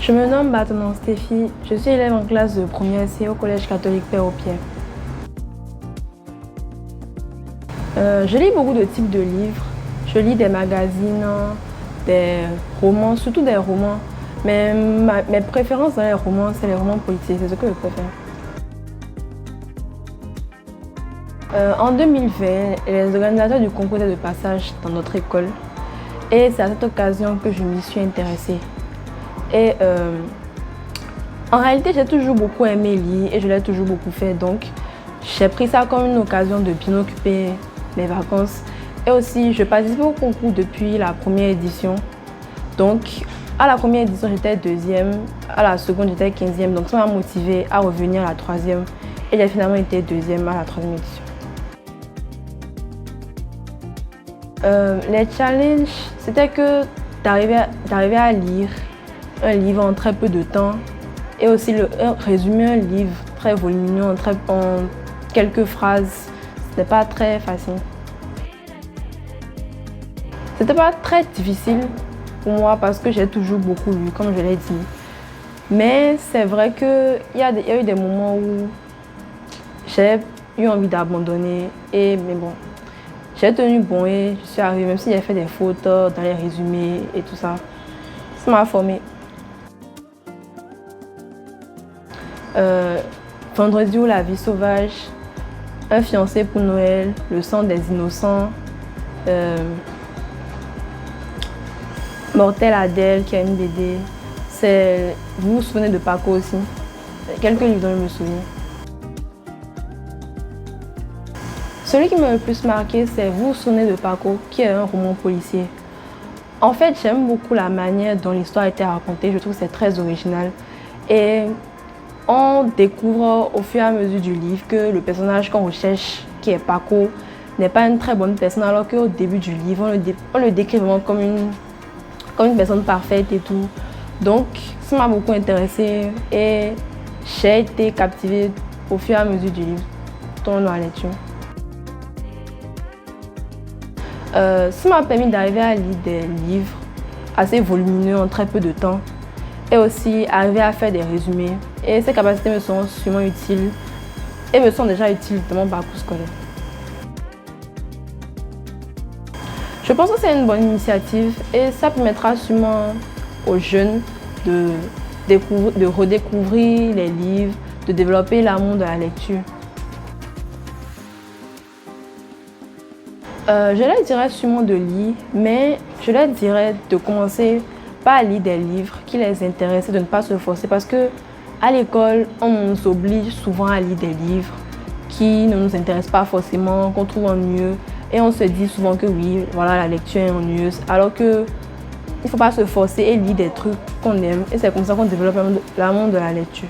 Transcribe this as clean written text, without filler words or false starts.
Je me nomme Batonon Stéphie, je suis élève en classe de première C au Collège catholique Père au Pierre. Je lis beaucoup de types de livres. Je lis des magazines, des romans, surtout des romans. Mais mes préférences dans les romans, c'est les romans politiques, c'est ce que je préfère. En 2020, les organisateurs du concours étaient de passage dans notre école. Et c'est à cette occasion que je m'y suis intéressée. Et en réalité, j'ai toujours beaucoup aimé lire et je l'ai toujours beaucoup fait. Donc, j'ai pris ça comme une occasion de bien occuper mes vacances. Et aussi, je participe au concours depuis la première édition. Donc, à la première édition, j'étais deuxième. À la seconde, j'étais 15e. Donc, ça m'a motivée à revenir à la troisième. Et j'ai finalement été deuxième à la troisième édition. Les challenges, c'était que d'arriver à lire un livre en très peu de temps et aussi résumer un livre très volumineux en quelques phrases, c'était pas très facile. C'était pas très difficile pour moi parce que j'ai toujours beaucoup lu, comme je l'ai dit. Mais c'est vrai qu'il y a eu des moments où j'ai eu envie d'abandonner, mais bon. J'ai tenu bon et je suis arrivée, même si j'ai fait des fautes dans les résumés et tout ça. Ça m'a formée. Vendredi ou la vie sauvage, un fiancé pour Noël, le sang des innocents, Mortel Adèle qui a une BD. Vous vous souvenez de Paco aussi? Quelques livres dont je me souviens. Celui qui m'a le plus marqué, c'est Vous vous souvenez de Paco, qui est un roman policier. En fait, j'aime beaucoup la manière dont l'histoire a été racontée. Je trouve que c'est très original. Et on découvre au fur et à mesure du livre que le personnage qu'on recherche, qui est Paco, n'est pas une très bonne personne, alors qu'au début du livre, on le décrit vraiment comme une personne parfaite et tout. Donc, ça m'a beaucoup intéressée et j'ai été captivée au fur et à mesure du livre, tout au long de la lecture. Ça m'a permis d'arriver à lire des livres assez volumineux en très peu de temps et aussi arriver à faire des résumés. Et ces capacités me sont sûrement utiles et me sont déjà utiles dans mon parcours scolaire. Je pense que c'est une bonne initiative et ça permettra sûrement aux jeunes de redécouvrir les livres, de développer l'amour de la lecture. Je leur dirais sûrement de lire, mais je leur dirais de commencer par lire des livres qui les intéressent et de ne pas se forcer parce que à l'école, on nous oblige souvent à lire des livres qui ne nous intéressent pas forcément, qu'on trouve ennuyeux et on se dit souvent que oui, voilà, la lecture est ennuyeuse alors que il ne faut pas se forcer et lire des trucs qu'on aime et c'est comme ça qu'on développe l'amour de la lecture.